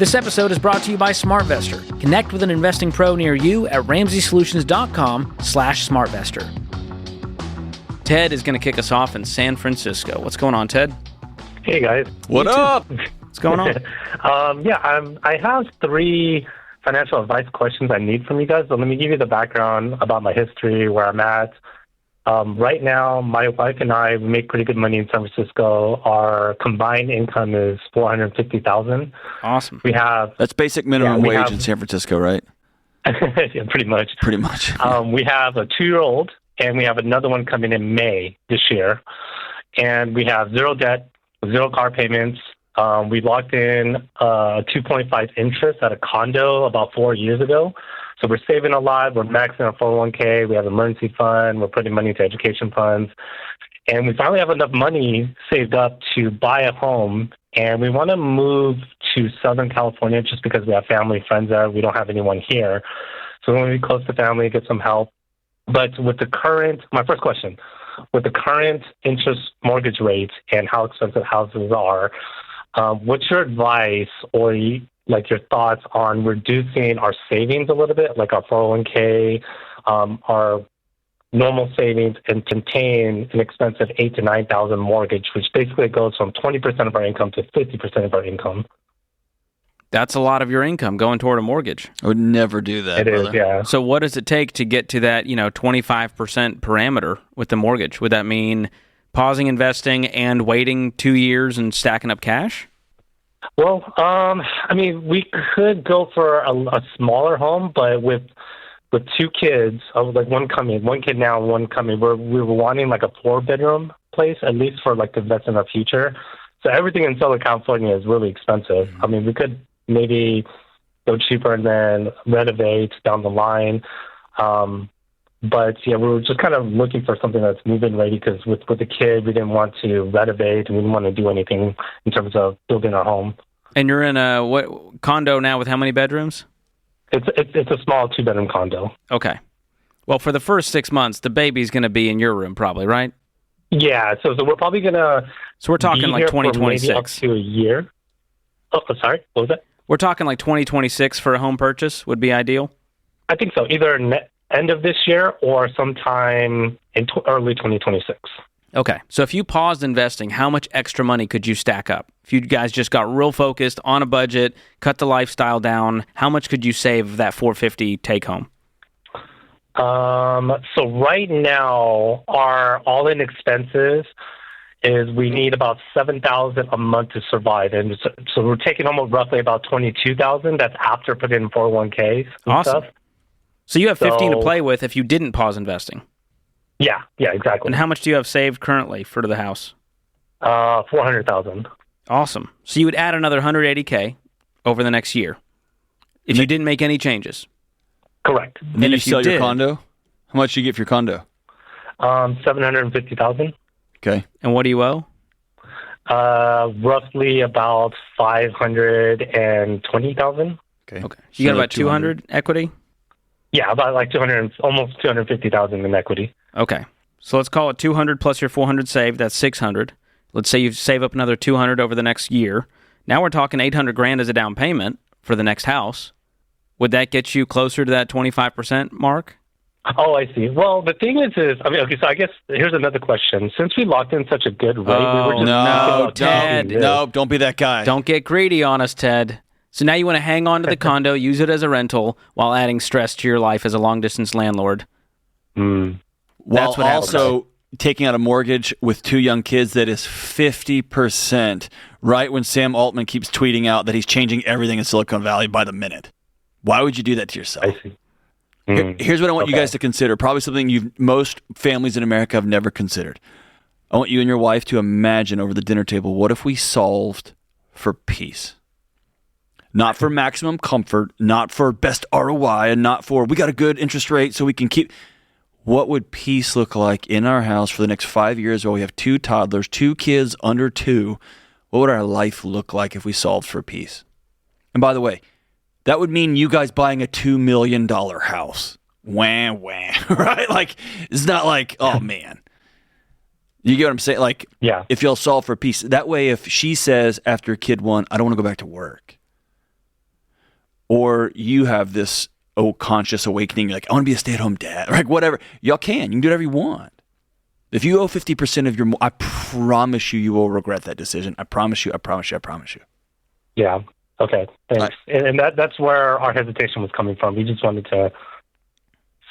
This episode is brought to you by SmartVestor. Connect with an investing pro near you at RamseySolutions.com/SmartVestor. Ted is going to kick us off in San Francisco. What's going on, Ted? Hey, guys. What up? What's going on? I have 3 financial advice questions I need from you guys. So let me give you the background about my history, where I'm at. Right now, my wife and I make pretty good money in San Francisco. Our combined income is $450,000. Awesome. That's basic minimum wage in San Francisco, right? Yeah, pretty much. Pretty much. We have a 2-year-old, and we have another one coming in May this year. And we have 0 debt, 0 car payments. We locked in 2.5 interest at a condo about 4 years ago. So we're saving a lot. We're maxing our 401k. We have an emergency fund. We're putting money into education funds. And we finally have enough money saved up to buy a home. And we want to move to Southern California just because we have family, friends there. We don't have anyone here. So we want to be close to family, get some help. But with the current, my first question, with the current interest mortgage rates and how expensive houses are, what's your advice or your thoughts on reducing our savings a little bit, like our 401k, our normal savings, and contain an expensive $8,000 to $9,000 mortgage, which basically goes from 20% of our income to 50% of our income? That's a lot of your income going toward a mortgage. I would never do that, brother. Is, yeah. So what does it take to get to that, 25% parameter with the mortgage? Would that mean pausing investing and waiting 2 years and stacking up cash? Well, we could go for a smaller home, but with 2 kids, one kid now and one coming, we were wanting like a 4-bedroom place, at least for to invest in our future. So everything in Southern California is really expensive. I mean, we could maybe go cheaper and then renovate down the line. But yeah, we were just kind of looking for something that's move-in ready because with the kid, we didn't want to renovate and we didn't want to do anything in terms of building our home. And you're in a condo now with how many bedrooms? It's a small 2-bedroom condo. Okay. Well, for the first 6 months, the baby's going to be in your room probably, right? Yeah. So we're probably going to. So we're talking like 2026. Maybe up to a year. Oh, sorry. What was that? We're talking like 2026 for a home purchase would be ideal? I think so. Either end of this year or sometime in early 2026. Okay. So if you paused investing, how much extra money could you stack up? If you guys just got real focused on a budget, cut the lifestyle down, how much could you save of that $450 take home? So right now, our all-in expenses is we need about $7,000 a month to survive, and so we're taking almost roughly about $22,000. That's after putting in 401ks and awesome stuff. So you have 15 to play with if you didn't pause investing. Yeah, exactly. And how much do you have saved currently for the house? $400,000. Awesome. So you would add another $180K over the next year if you didn't make any changes. Correct. And then you sell your condo? How much do you get for your condo? $750,000. Okay. And what do you owe? Roughly about $520,000. Okay. You got about 200 equity? Yeah, about like 200, almost 250,000 in equity. Okay. So let's call it 200 plus your 400 saved. That's 600. Let's say you save up another 200 over the next year. Now we're talking 800 grand as a down payment for the next house. Would that get you closer to that 25% mark? Oh, I see. Well, the thing is, so I guess here's another question. Since we locked in such a good rate, we were just Ted. No, don't be that guy. Don't get greedy on us, Ted. So now you want to hang on to the condo, use it as a rental, while adding stress to your life as a long-distance landlord. While also taking out a mortgage with 2 young kids that is 50%, right when Sam Altman keeps tweeting out that he's changing everything in Silicon Valley by the minute. Why would you do that to yourself? I see. Here's what I want you guys to consider. Probably something most families in America have never considered. I want you and your wife to imagine over the dinner table, what if we solved for peace? Not for maximum comfort, not for best ROI, and not for we got a good interest rate so we can keep. What would peace look like in our house for the next 5 years while we have 2 toddlers, 2 kids under 2? What would our life look like if we solved for peace? And by the way, that would mean you guys buying a $2 million house. Wah, wah, right? Like, it's not like, oh, man. You get what I'm saying? Like, if you'll solve for peace. That way, if she says after kid 1, I don't want to go back to work, or you have this conscious awakening, you're like, I want to be a stay-at-home dad, like whatever. Y'all can. You can do whatever you want. If you owe 50% of your, I promise you will regret that decision. I promise you. Yeah. Okay. Thanks. And that's where our hesitation was coming from. We just wanted to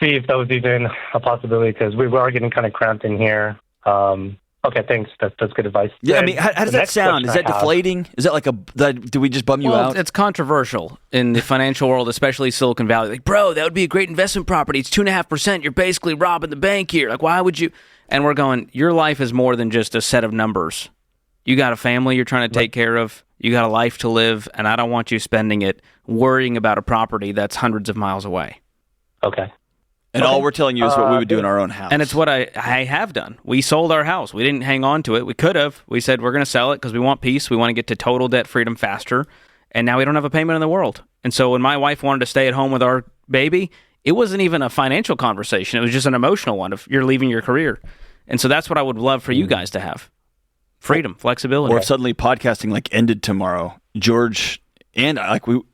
see if that was even a possibility because we were getting kind of cramped in here. Okay, thanks. That's good advice. Yeah, I mean, how does that sound? Is that deflating? Is that like do we just bum you out? It's controversial in the financial world, especially Silicon Valley. Like, bro, that would be a great investment property. It's 2.5%. You're basically robbing the bank here. Like, why would you? And we're going, your life is more than just a set of numbers. You got a family you're trying to take care of. You got a life to live, and I don't want you spending it worrying about a property that's hundreds of miles away. Okay. And all we're telling you is what we would do in our own house. And it's what I have done. We sold our house. We didn't hang on to it. We could have. We said we're going to sell it because we want peace. We want to get to total debt freedom faster. And now we don't have a payment in the world. And so when my wife wanted to stay at home with our baby, it wasn't even a financial conversation. It was just an emotional one if you're leaving your career. And so that's what I would love for you guys to have. Freedom, flexibility. Or if suddenly podcasting ended tomorrow, George and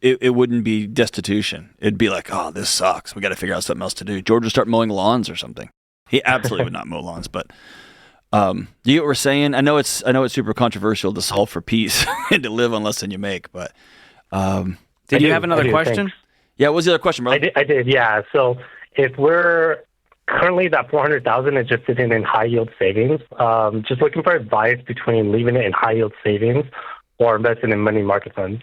it wouldn't be destitution. It'd be like, oh, this sucks. We got to figure out something else to do. George would start mowing lawns or something. He absolutely would not mow lawns, but you get what we're saying. I know it's super controversial to solve for peace and to live on less than you make, but did you have another question? Thanks. Yeah, what was the other question, brother? I did. Yeah. So if we're currently that $400,000 is just sitting in high yield savings, just looking for advice between leaving it in high yield savings or investing in money market funds.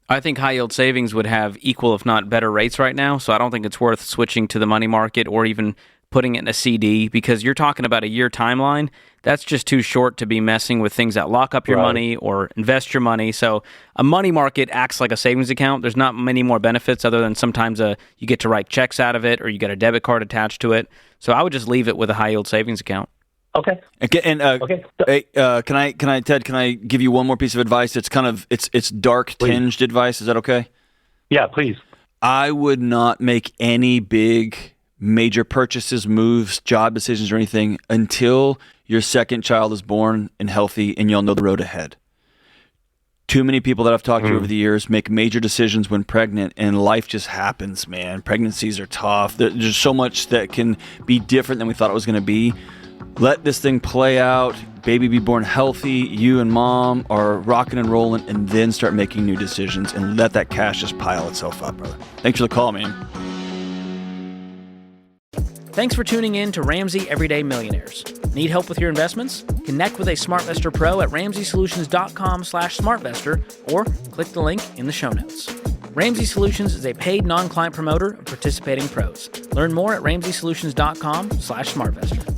I think high yield savings would have equal, if not better, rates right now. So I don't think it's worth switching to the money market or even putting it in a CD because you're talking about a year timeline. That's just too short to be messing with things that lock up your money or invest your money. So a money market acts like a savings account. There's not many more benefits other than sometimes you get to write checks out of it or you get a debit card attached to it. So I would just leave it with a high yield savings account. Okay. And okay. Can I give you one more piece of advice? It's it's dark tinged advice. Is that okay? Yeah, please. I would not make any big major purchases, moves, job decisions, or anything until your second child is born and healthy, and you'll know the road ahead. Too many people that I've talked to over the years make major decisions when pregnant, and life just happens, man. Pregnancies are tough. There's so much that can be different than we thought it was going to be. Let this thing play out, baby be born healthy, you and mom are rocking and rolling, and then start making new decisions and let that cash just pile itself up, brother. Thanks for the call, man. Thanks for tuning in to Ramsey Everyday Millionaires. Need help with your investments? Connect with a SmartVestor Pro at RamseySolutions.com/SmartVestor or click the link in the show notes. Ramsey Solutions is a paid non-client promoter of participating pros. Learn more at RamseySolutions.com/SmartVestor.